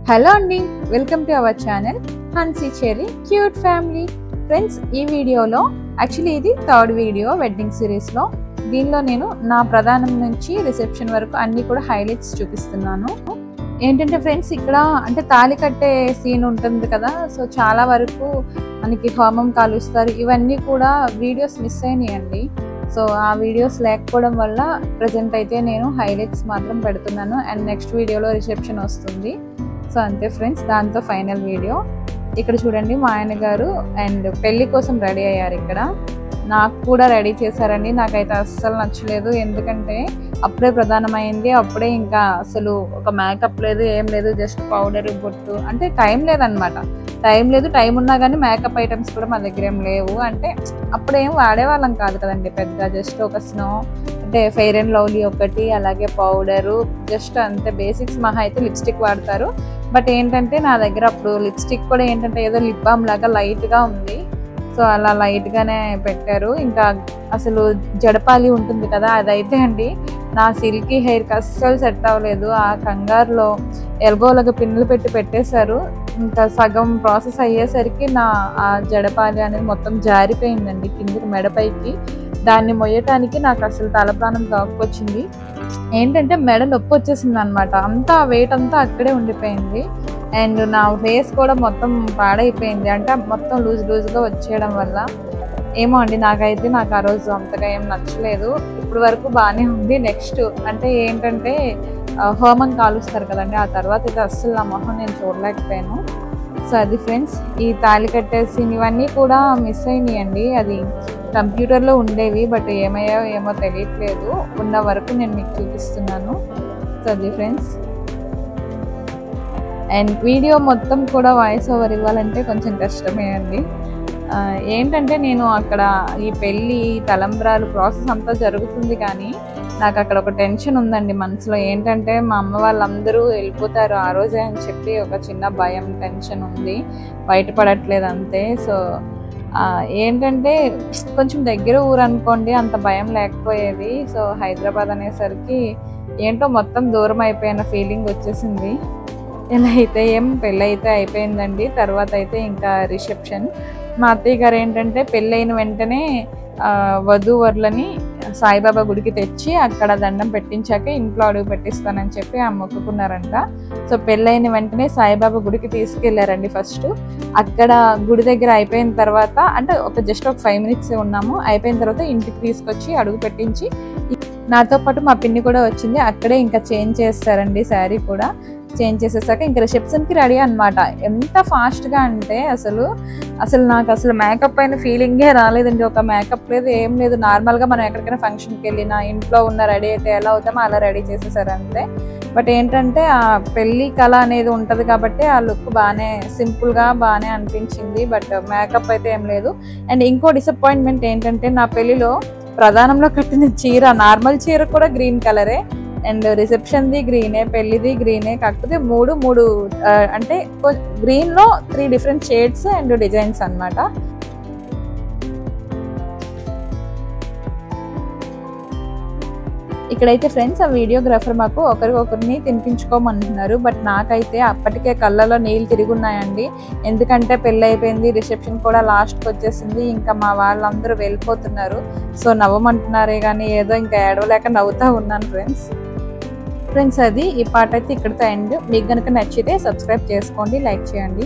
Hello అండి, welcome to our channel హన్సీ cherry cute family. Friends, ఈ వీడియోలో యాక్చువల్లీ ఇది థర్డ్ వీడియో వెడ్డింగ్ సిరీస్లో. దీనిలో నేను నా ప్రధానం నుంచి రిసెప్షన్ వరకు అన్నీ కూడా హైలైట్స్ చూపిస్తున్నాను. ఏంటంటే ఫ్రెండ్స్, ఇక్కడ అంటే తాళి కట్టే సీన్ ఉంటుంది కదా, సో చాలా వరకు మనకి హోమం కాలుస్తారు. ఇవన్నీ కూడా వీడియోస్ మిస్ అయినాయండి. సో ఆ వీడియోస్ లేకపోవడం వల్ల ప్రజెంట్ అయితే నేను హైలైట్స్ మాత్రం పెడుతున్నాను. అండ్ నెక్స్ట్ వీడియోలో రిసెప్షన్ వస్తుంది. సో అంతే ఫ్రెండ్స్, దాంతో ఫైనల్ వీడియో. ఇక్కడ చూడండి, మా ఆయన గారు అండ్ పెళ్ళి కోసం రెడీ అయ్యారు. ఇక్కడ నాకు కూడా రెడీ చేశారండి. నాకైతే అస్సలు నచ్చలేదు, ఎందుకంటే అప్పుడే ప్రధానమైంది. అప్పుడే ఇంకా అసలు ఒక మేకప్ లేదు, ఏం లేదు, జస్ట్ పౌడర్ బొట్టు, అంటే టైం లేదనమాట. టైం ఉన్నా కానీ మేకప్ ఐటమ్స్ కూడా మా దగ్గర ఏం లేవు. అంటే అప్పుడేం వాడేవాళ్ళం కాదు కదండి పెద్దగా. జస్ట్ ఒక స్నో అంటే ఫెయిర్ అండ్ లవ్లీ ఒకటి, అలాగే పౌడరు, జస్ట్ అంతే బేసిక్స్. మహా అయితే లిప్స్టిక్ వాడతారు. బట్ ఏంటంటే నా దగ్గర అప్పుడు లిప్స్టిక్ కూడా ఏంటంటే ఏదో లిప్ బామ్ లాగా లైట్గా ఉంది. సో అలా లైట్గానే పెట్టారు. ఇంకా అసలు జడపాలి ఉంటుంది కదా, అదైతే అండి నా సిల్కీ హెయిర్కి అస్సలు సెట్ అవ్వలేదు. ఆ కంగారులో ఎల్బోలాగా పిన్నులు పెట్టేశారు. ఇంకా సగం ప్రాసెస్ అయ్యేసరికి నా ఆ జడపాలి అనేది మొత్తం జారిపోయిందండి కిందికి మెడపైకి. దాన్ని మొయ్యటానికి నాకు అసలు తలప్రాణం తోక్కొచ్చింది. ఏంటంటే మెడ నొప్పి వచ్చేసింది అనమాట. అంతా వెయిట్ అంతా అక్కడే ఉండిపోయింది. అండ్ నా ఫేస్ కూడా మొత్తం పాడైపోయింది, అంటే మొత్తం లూజ్గా వచ్చేయడం వల్ల. ఏమో అండి, నాకు ఆ రోజు అంతగా ఏం నచ్చలేదు. ఇప్పుడు వరకు బాగానే ఉంది. నెక్స్ట్ అంటే ఏంటంటే హోమం కాలుస్తారు కదండి, ఆ తర్వాత అయితే అస్సలు నా మొహం నేను చూడలేకపోయాను. సో అది ఫ్రెండ్స్, ఈ తాళి కట్టేసి ఇవన్నీ కూడా మిస్ అయినాయండి. అది కంప్యూటర్లో ఉండేవి, బట్ ఏమయ్యాయో ఏమో తెలియట్లేదు. ఉన్న వరకు నేను మీకు చూపిస్తున్నాను. సో అది ఫ్రెండ్స్. అండ్ వీడియో మొత్తం కూడా వాయిస్ ఓవర్ ఇవ్వాలంటే కొంచెం కష్టమే అండి. ఏంటంటే నేను అక్కడ ఈ పెళ్ళి తలంబ్రాలు ప్రాసెస్ అంతా జరుగుతుంది, కానీ నాకు అక్కడ ఒక టెన్షన్ ఉందండి మనసులో. ఏంటంటే మా అమ్మ వాళ్ళందరూ వెళ్ళిపోతారు ఆ రోజే అని చెప్పి ఒక చిన్న భయం, టెన్షన్ ఉంది. బయటపడట్లేదు అంతే. సో ఏంటంటే కొంచెం దగ్గర ఊరు అనుకోండి, అంత భయం లేకపోయేది. సో హైదరాబాద్ అనేసరికి ఏంటో మొత్తం దూరం అయిపోయిన ఫీలింగ్ వచ్చేసింది. ఇలా అయితే పెళ్ళి అయితే అయిపోయిందండి. తర్వాత అయితే ఇంకా రిసెప్షన్. మా అత్తయ్య గారు ఏంటంటే పెళ్ళైన వెంటనే వధూవరులని సాయిబాబా గుడికి తెచ్చి అక్కడ దండం పెట్టించాక ఇంట్లో అడుగు పెట్టిస్తానని చెప్పి మొక్కుకున్నారంట. సో పెళ్ళైన వెంటనే సాయిబాబా గుడికి తీసుకెళ్లారండి. ఫస్ట్ అక్కడ గుడి దగ్గర అయిపోయిన తర్వాత, అంటే జస్ట్ ఒక 5 minutes ఉన్నాము. అయిపోయిన తర్వాత ఇంటికి తీసుకొచ్చి అడుగు పెట్టించి, నాతో పాటు మా పిన్ని కూడా వచ్చింది. అక్కడే ఇంకా చేంజ్ చేస్తారండి, శారీ కూడా చేంజ్ చేసేసాక ఇంకా రిసెప్షన్కి రెడీ అనమాట. ఎంత ఫాస్ట్గా అంటే అసలు నాకు అసలు మేకప్ అయిన ఫీలింగే రాలేదండి. ఒక మేకప్ లేదు, ఏం లేదు. నార్మల్గా మనం ఎక్కడికైనా ఫంక్షన్కి వెళ్ళినా ఇంట్లో ఉన్న రెడీ అయితే ఎలా అవుతామో అలా రెడీ చేసేసారు అంతే. బట్ ఏంటంటే ఆ పెళ్ళి కళ అనేది ఉంటుంది కాబట్టి ఆ లుక్ బాగానే సింపుల్గా బాగానే అనిపించింది. బట్ మేకప్ అయితే ఏం లేదు. అండ్ ఇంకో డిసప్పాయింట్మెంట్ ఏంటంటే, నా పెళ్ళిలో ప్రధానంలో కట్టిన చీర, నార్మల్ చీర కూడా గ్రీన్ కలరే, అండ్ రిసెప్షన్ది గ్రీనే, పెళ్ళిది గ్రీనే. కాకపోతే మూడు అంటే గ్రీన్లో 3 different షేడ్స్ అండ్ డిజైన్స్ అనమాట. ఇక్కడైతే ఫ్రెండ్స్ ఆ వీడియోగ్రాఫర్ మాకు ఒకరిని తినిపించుకోమంటున్నారు. బట్ నాకైతే అప్పటికే కళ్ళలో నీళ్ళు తిరుగున్నాయండి. ఎందుకంటే పెళ్ళి అయిపోయింది, రిసెప్షన్ కూడా లాస్ట్కి వచ్చేసింది. ఇంకా మా వాళ్ళందరూ వెళ్ళిపోతున్నారు. సో నవ్వమంటున్నారే కానీ ఏదో ఇంకా ఏడవలేక నవ్వుతూ ఉన్నాను ఫ్రెండ్స్. అది ఈ పాట అయితే ఇక్కడితో ఎండ్. మీకు కనుక నచ్చితే సబ్స్క్రైబ్ చేసుకోండి, లైక్ చేయండి.